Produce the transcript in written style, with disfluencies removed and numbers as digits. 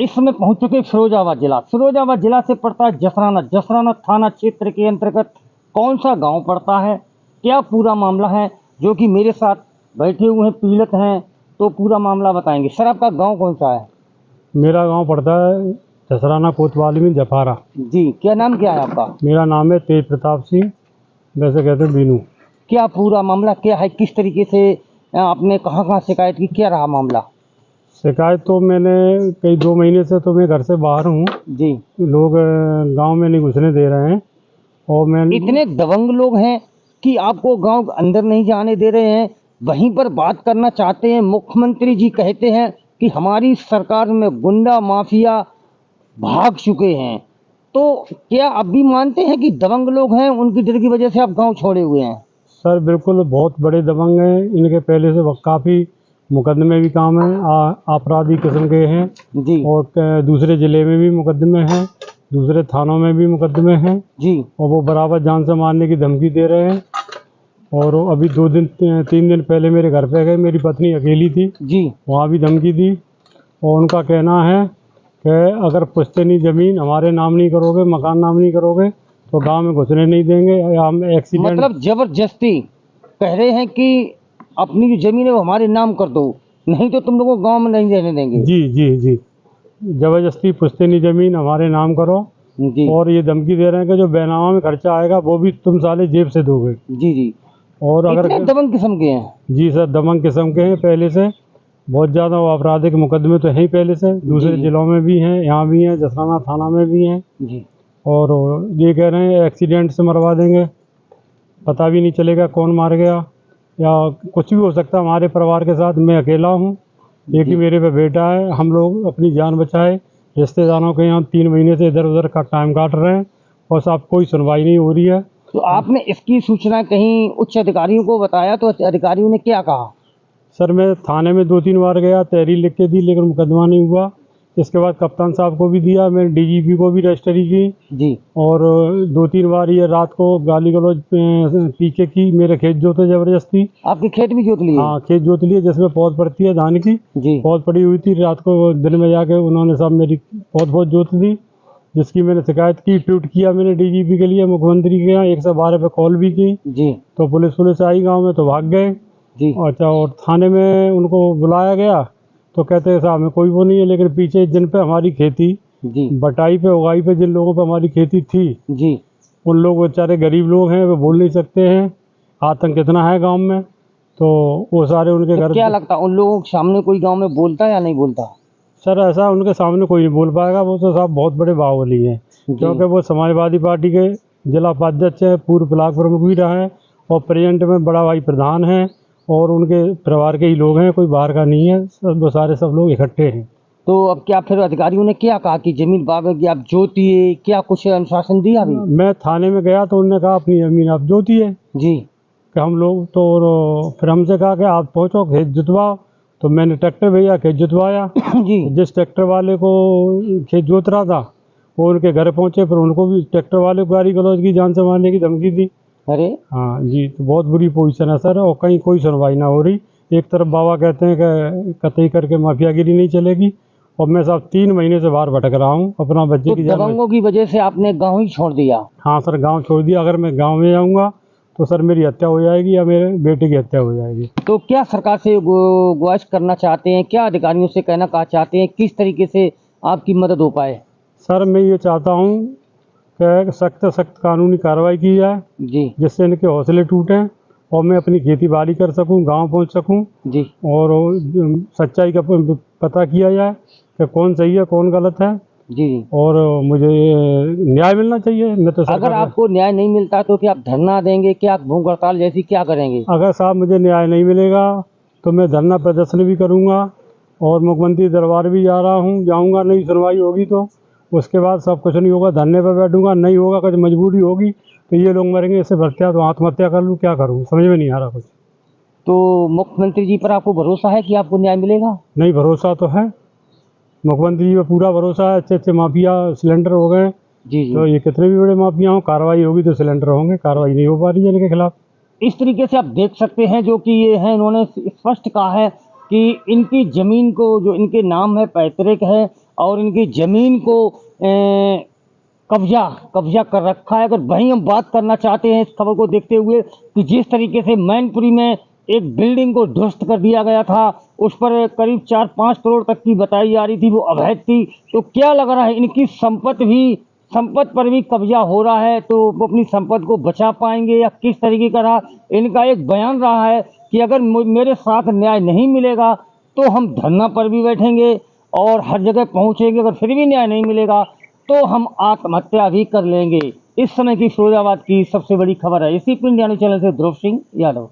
इस समय पहुंच चुके फिरोजाबाद जिला से पड़ता है जसराना थाना क्षेत्र के अंतर्गत कौन सा गांव पड़ता है, क्या पूरा मामला है, जो कि मेरे साथ बैठे हुए हैं पीड़ित हैं, तो पूरा मामला बताएंगे। सर, आपका गांव कौन सा है? मेरा गांव पड़ता है जसराना कोतवाली में जफारा। जी, क्या नाम क्या है आपका? मेरा नाम है तेज प्रताप सिंह, वैसे कहते हैं बीनू। क्या पूरा मामला क्या है, किस तरीके से आपने कहाँ शिकायत की, क्या रहा मामला? शिकायत तो मैंने कई 2 महीने से तो मैं घर से बाहर हूँ जी। लोग गांव में नहीं घुसने दे रहे हैं और मैं इतने दबंग लोग हैं कि आपको गांव अंदर नहीं जाने दे रहे हैं। वहीं पर बात करना चाहते हैं, मुख्यमंत्री जी कहते हैं कि हमारी सरकार में गुंडा माफिया भाग चुके हैं, तो क्या आप भी मानते हैं कि दबंग लोग हैं, उनकी डर की वजह से आप गांव छोड़े हुए हैं? सर बिल्कुल बहुत बड़े दबंग हैं, इनके पहले से काफ़ी मुकदमे भी काम हैं, आपराधिक किस्म के हैं जी और दूसरे ज़िले में भी मुकदमे हैं, दूसरे थानों में भी मुकदमे हैं जी। और वो बराबर जान से मारने की धमकी दे रहे हैं। और अभी 3 दिन पहले मेरे घर पे गए, मेरी पत्नी अकेली थी जी। वहाँ भी धमकी दी और उनका कहना है कि अगर पुश्तैनी ज़मीन हमारे नाम नहीं करोगे, मकान नाम नहीं करोगे तो गांव में घुसने नहीं देंगे या हम एक्सीडेंट। मतलब जबरदस्ती कह रहे हैं कि अपनी जो जमीन है वो हमारे नाम कर दो, नहीं तो तुम लोगों को गांव में नहीं रहने देंगे। जी जी जी, ज़बरदस्ती पुश्तैनी ज़मीन हमारे नाम करो जी और ये धमकी दे रहे हैं कि जो बैनामा में खर्चा आएगा वो भी तुम साले जेब से दोगे। जी जी। और अगर इतने दबंग किस्म के हैं? जी सर, दबंग किस्म के हैं, पहले से बहुत ज़्यादा वो आपराधिक मुकदमे तो हैं ही पहले से, दूसरे जी। ज़िलों में भी हैं, यहाँ भी हैं, जसराना थाना में भी हैं। जी। और ये कह रहे हैं एक्सीडेंट से मरवा देंगे, पता भी नहीं चलेगा कौन मार गया या कुछ भी हो सकता है हमारे परिवार के साथ। मैं अकेला हूँ, एक ही मेरे पे बेटा है, हम लोग अपनी जान बचाए रिश्तेदारों के यहाँ 3 महीने से इधर उधर का टाइम काट रहे हैं और साहब कोई सुनवाई नहीं हो रही है। तो आपने इसकी सूचना कहीं उच्च अधिकारियों को बताया, तो अधिकारियों ने क्या कहा? सर मैं थाने में 2-3 बार गया, तहरीर लिख के दी लेकिन मुकदमा नहीं हुआ। इसके बाद कप्तान साहब को भी दिया, मैंने डीजीपी को भी रजिस्ट्री की जी। और 2-3 बार ये रात को गाली गलौज पीछे की, मेरे खेत जोते ज़बरदस्ती। आपके खेत भी जोत लिए? हाँ, खेत जोत लिए जिसमें पौध पड़ती है धान की, जी। पौध पड़ी हुई थी। रात को दिन में जाके उन्होंने सब मेरी पौध बहुत जोत दी, जिसकी मैंने शिकायत की, ट्वीट किया मैंने डीजीपी के लिए, मुख्यमंत्री के यहाँ 112 पे कॉल भी की। जी। तो पुलिस आई गाँव में तो भाग गए। जी। अच्छा, और थाने में उनको बुलाया गया तो कहते हैं साहब में कोई वो नहीं है, लेकिन पीछे जिन पे हमारी खेती जी। बटाई पे उगाई पे जिन लोगों पे हमारी खेती थी, जी। उन लोग बेचारे गरीब लोग हैं, वो बोल नहीं सकते हैं, आतंक कितना है गांव में, तो वो सारे उनके तो घर। क्या लगता है उन लोगों के सामने कोई गांव में बोलता है या नहीं बोलता? सर ऐसा उनके सामने कोई नहीं बोल पाएगा, वो तो साहब बहुत बड़े बाहुबली हैं, क्योंकि वो समाजवादी पार्टी के जिला उपाध्यक्ष है, पूर्व ब्लॉक प्रमुख भी रहा है और प्रेजेंट में बड़ा भाई प्रधान है और उनके परिवार के ही लोग हैं, कोई बाहर का नहीं है, सब लोग इकट्ठे हैं। तो अब क्या फिर अधिकारियों ने क्या कहा कि जमीन बाबा की आप जोतिए, क्या कुछ अनुशासन दिया अभी? मैं थाने में गया तो उन्होंने कहा अपनी जमीन आप जोतिए जी। कि हम लोग तो फिर हमसे कहा कि आप पहुँचो खेत जुतवाओ, तो मैंने ट्रैक्टर भेजा, खेत जुतवाया। जी। जिस ट्रैक्टर वाले को खेत जोत रहा था वो उनके घर पहुँचे, फिर उनको भी ट्रैक्टर वाले को गाली गलौज की, जान से मारने की धमकी दी। अरे हाँ जी, तो बहुत बुरी पोजीशन है सर, और कहीं कोई सुनवाई ना हो रही। एक तरफ बाबा कहते हैं कि कतई करके माफियागिरी नहीं चलेगी और मैं साहब 3 महीने से बाहर भटक रहा हूँ अपना बच्चे तो की जान। दबंगों की वजह से आपने गांव ही छोड़ दिया? हाँ सर, गांव छोड़ दिया। अगर मैं गांव में जाऊंगा तो सर मेरी हत्या हो जाएगी या मेरे बेटे की हत्या हो जाएगी। तो क्या सरकार से गुजारिश करना चाहते हैं, क्या अधिकारियों से कहना चाहते हैं, किस तरीके से आपकी मदद हो पाए? सर मैं ये चाहता हूँ कि सख्त कानूनी कार्रवाई की जाए जी। जिससे इनके हौसले टूटें और मैं अपनी खेती बाड़ी कर सकूं, गांव पहुंच सकूं जी। और सच्चाई का पता किया जाए कि कौन सही है कौन गलत है। जी जी। और मुझे न्याय मिलना चाहिए। मैं तो अगर आपको न्याय नहीं मिलता तो क्या आप धरना देंगे, क्या भूख हड़ताल जैसी क्या करेंगे? अगर साहब मुझे न्याय नहीं मिलेगा तो मैं धरना प्रदर्शन भी करूंगा और मुख्यमंत्री दरबार भी जा रहा हूं, जाऊंगा। नहीं सुनवाई होगी तो उसके बाद सब कुछ नहीं होगा, धरने पर बैठूंगा। नहीं होगा, कुछ मजबूरी होगी तो ये लोग मरेंगे, इससे बढ़ते तो आत्महत्या कर लूँ, क्या करूँ समझ में नहीं आ रहा कुछ। तो मुख्यमंत्री जी पर आपको भरोसा है कि आपको न्याय मिलेगा? नहीं, भरोसा तो है, मुख्यमंत्री जी पर पूरा भरोसा है। अच्छे माफिया सिलेंडर हो गए। जी जी। तो ये कितने भी बड़े माफिया हों, कार्रवाई होगी तो सिलेंडर होंगे, कार्रवाई नहीं हो पा रही है इनके खिलाफ। इस तरीके से आप देख सकते हैं जो कि ये है, इन्होंने स्पष्ट कहा है कि इनकी ज़मीन को जो इनके नाम है पैतृक है, और इनकी ज़मीन को कब्जा कर रखा है। अगर वहीं हम बात करना चाहते हैं इस खबर को देखते हुए कि जिस तरीके से मैनपुरी में एक बिल्डिंग को ध्वस्त कर दिया गया था, उस पर करीब 4-5 करोड़ तक की बताई जा रही थी, वो अवैध थी। तो क्या लग रहा है इनकी संपत्ति पर भी कब्जा हो रहा है, तो वो अपनी संपत्ति को बचा पाएंगे या किस तरीके का रहा? इनका एक बयान रहा है कि अगर मेरे साथ न्याय नहीं मिलेगा तो हम धरना पर भी बैठेंगे और हर जगह पहुंचेंगे। अगर फिर भी न्याय नहीं मिलेगा तो हम आत्महत्या भी कर लेंगे। इस समय की फिरोजाबाद की सबसे बड़ी खबर है। इसी प्रिंट चैनल से ध्रुव सिंह यादव।